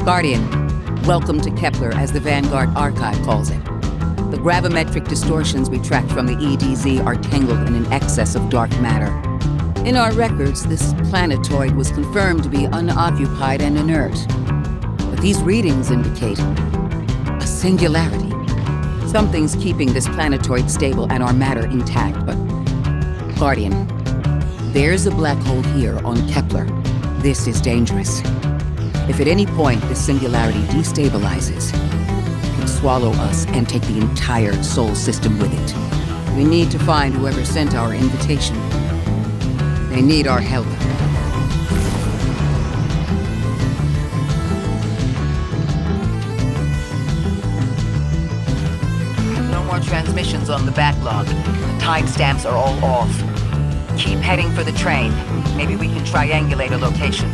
Guardian, welcome to Kepler, as the Vanguard Archive calls it. The gravimetric distortions we tracked from the EDZ are tangled in an excess of dark matter. In our records, this planetoid was confirmed to be unoccupied and inert. But these readings indicate a singularity. Something's keeping this planetoid stable and our matter intact, but... Guardian, there's a black hole here on Kepler. This is dangerous. If at any point this singularity destabilizes, it can swallow us and take the entire Sol system with it. We need to find whoever sent our invitation. They need our help. No more transmissions on the backlog. The timestamps are all off. Keep heading for the train. Maybe we can triangulate a location.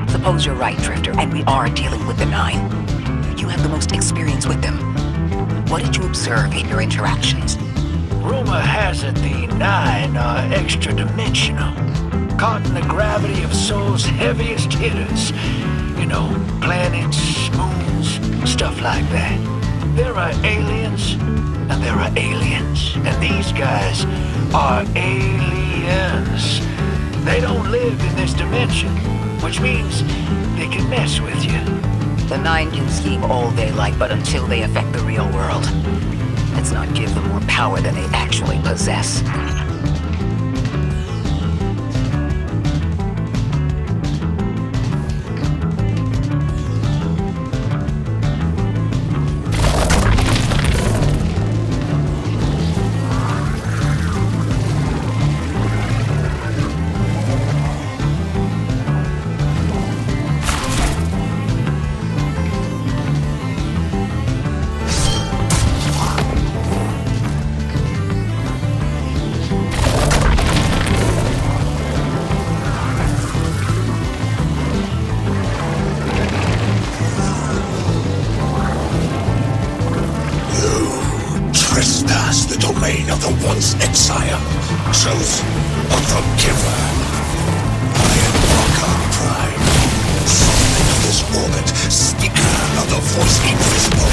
Suppose you're right, Drifter, and we are dealing with the Nine. You have the most experience with them. What did you observe in your interactions? Rumor has it the Nine are extra-dimensional, caught in the gravity of Sol's heaviest hitters. You know, planets, moons, stuff like that. There are aliens, and there are aliens. And these guys are aliens. They don't live in this dimension, which means they can mess with you. The Nine can scheme all they like, but until they affect the real world, let's not give them more power than they actually possess. Trespass the domain of the once exile, chosen of the giver. I invoke our pride, sovereign of this orbit, speaker of the voice invisible.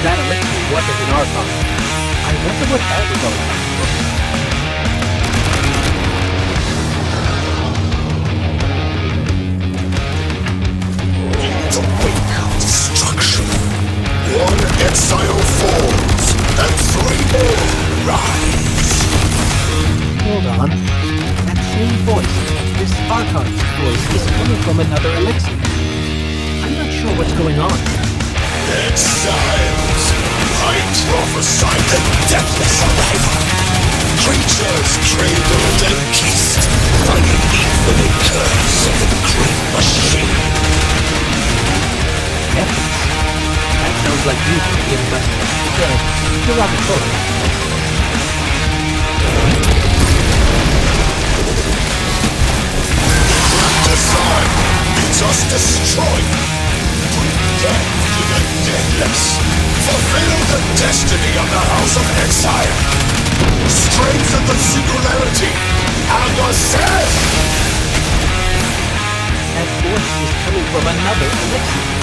that elixir wasn't an Archon. I wonder what that was all about. The wake of destruction. One exile falls, and three more rise. Hold on. That same voice, this Archon's voice, is coming from another elixir. I'm not sure what's going on. Exiles! I prophesy the deathless arrival. Creatures cradled and kissed by the infinite curse of the great machine. Heavens. That sounds like you being derogatory. Design means us destroyed. Put death to the deathless. Fulfill the destiny of the House of Exile. Strengthen the singularity and the self. That voice is coming from another elixir.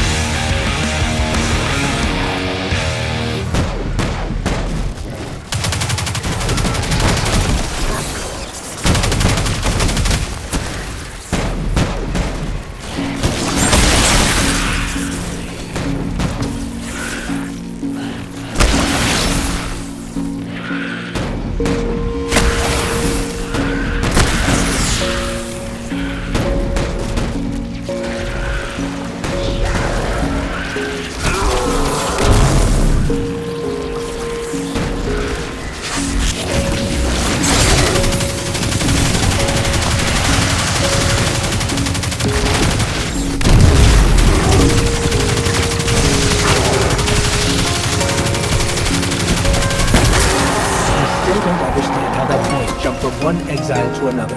One exile to another.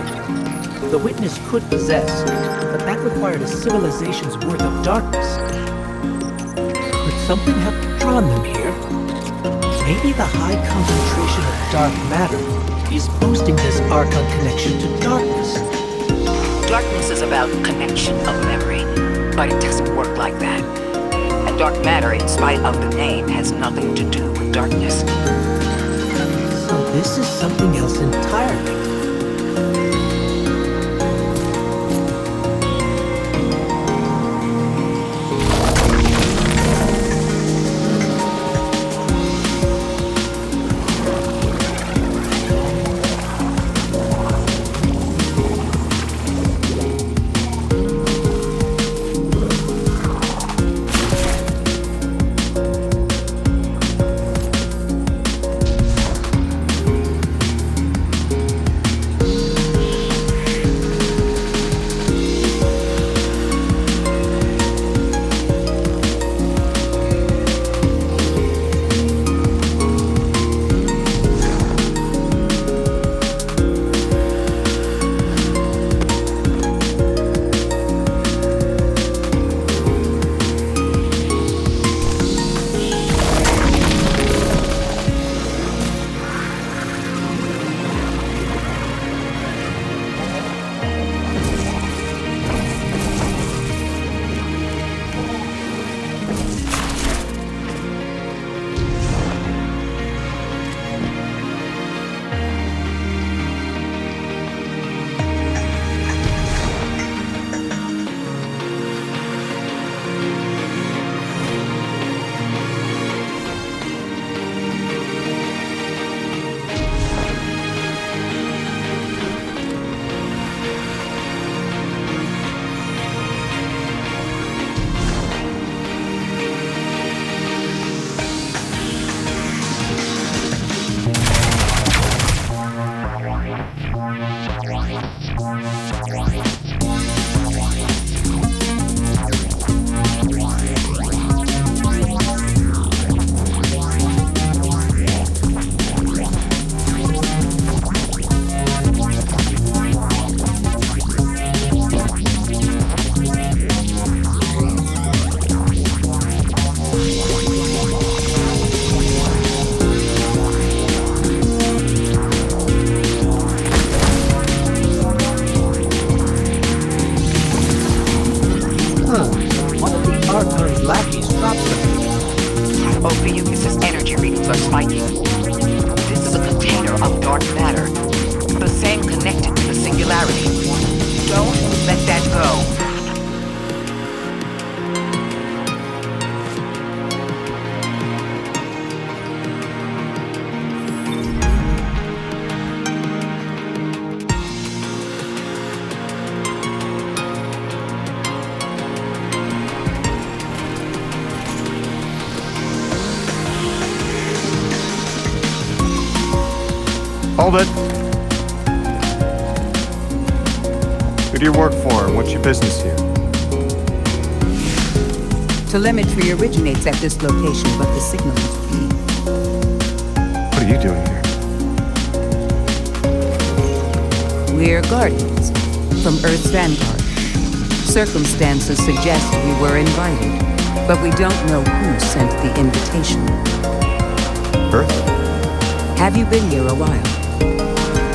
The witness could possess, but that required a civilization's worth of darkness. Could something have drawn them here? Maybe the high concentration of dark matter is boosting this Archon connection to darkness. Darkness is about connection of memory, but it doesn't work like that. And dark matter, in spite of the name, has nothing to do with darkness. So this is something else entirely. Ophiuchus's energy readings are spiking. This is a container of dark matter, the same connected to the singularity. Don't let that go. Hold it. Who do you work for, and what's your business here? Telemetry originates at this location, but the signal is weak. What are you doing here? We're guardians from Earth's vanguard. Circumstances suggest we were invited, but we don't know who sent the invitation. Earth? Have you been here a while?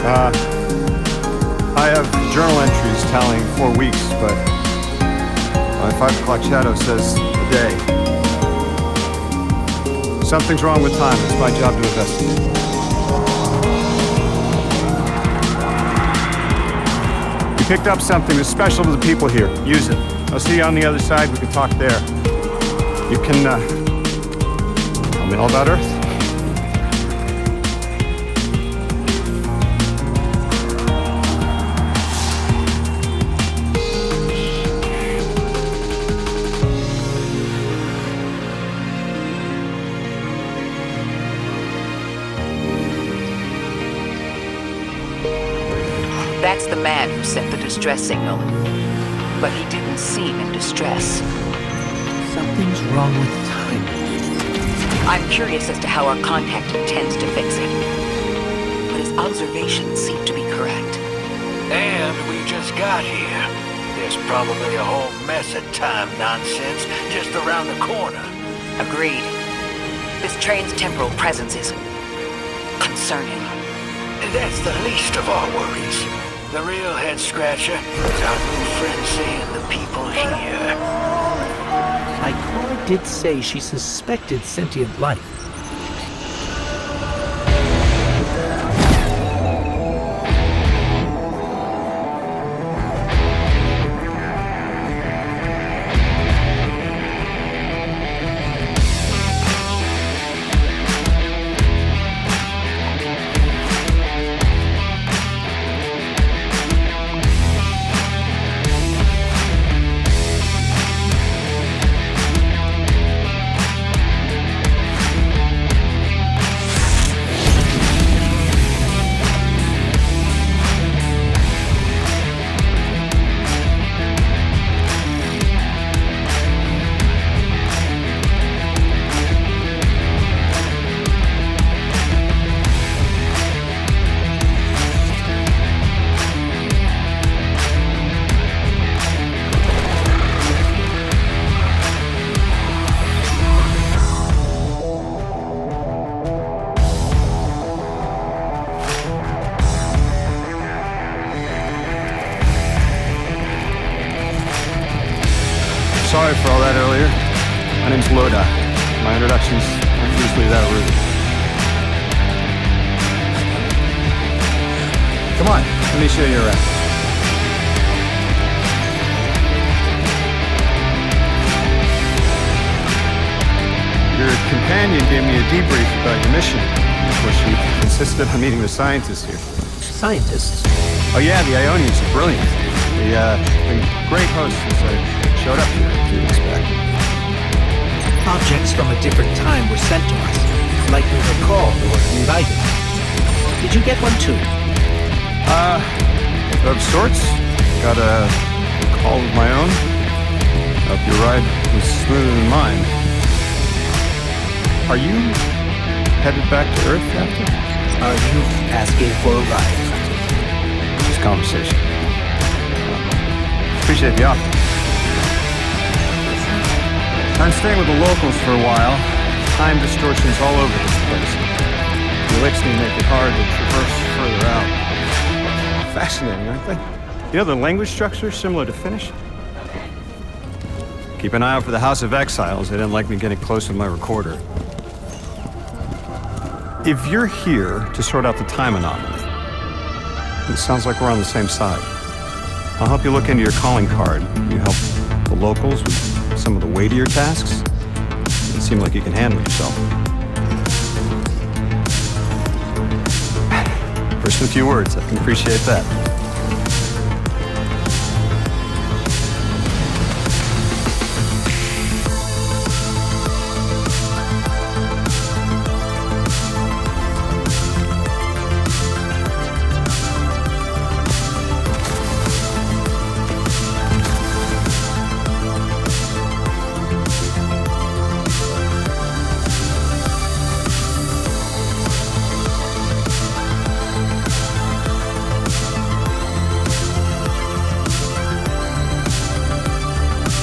I have journal entries tallying 4 weeks, but my 5 o'clock shadow says a day. Something's wrong with time. It's my job to investigate. You picked up something that's special to the people here. Use it. I'll see you on the other side. We can talk there. You can, tell me all about Earth. That's the man who sent the distress signal. But he didn't seem in distress. Something's wrong with time. I'm curious as to how our contact intends to fix it. But his observations seem to be correct. And we just got here. There's probably a whole mess of time nonsense just around the corner. Agreed. This train's temporal presence is concerning. That's the least of our worries. The real head-scratcher is our new friend seeing the people here. Ikora did say she suspected sentient life. Sorry for all that earlier. My name's Loda. My introductions aren't usually that rude. Come on, let me show you around. Your companion gave me a debrief about your mission, which insisted on meeting the scientists here. Scientists? Oh yeah, the Ionians are brilliant. They've been great hosts since I showed up here a few weeks back. Objects from a different time were sent to us, like we were called or invited. Did you get one too? Of sorts. Got a call of my own. Hope your ride was smoother than mine. Are you headed back to Earth after? Are you asking for a ride? Just conversation. Appreciate the offer. I'm staying with the locals for a while. Time distortions all over this place. The elixir make it hard to traverse further out. Fascinating, aren't they? You know, the language structure is similar to Finnish. Keep an eye out for the House of Exiles. They didn't like me getting close with my recorder. If you're here to sort out the time anomaly, it sounds like we're on the same side. I'll help you look into your calling card. You help the locals with some of the weightier tasks. It seems like you can handle yourself. First, a few words. I can appreciate that.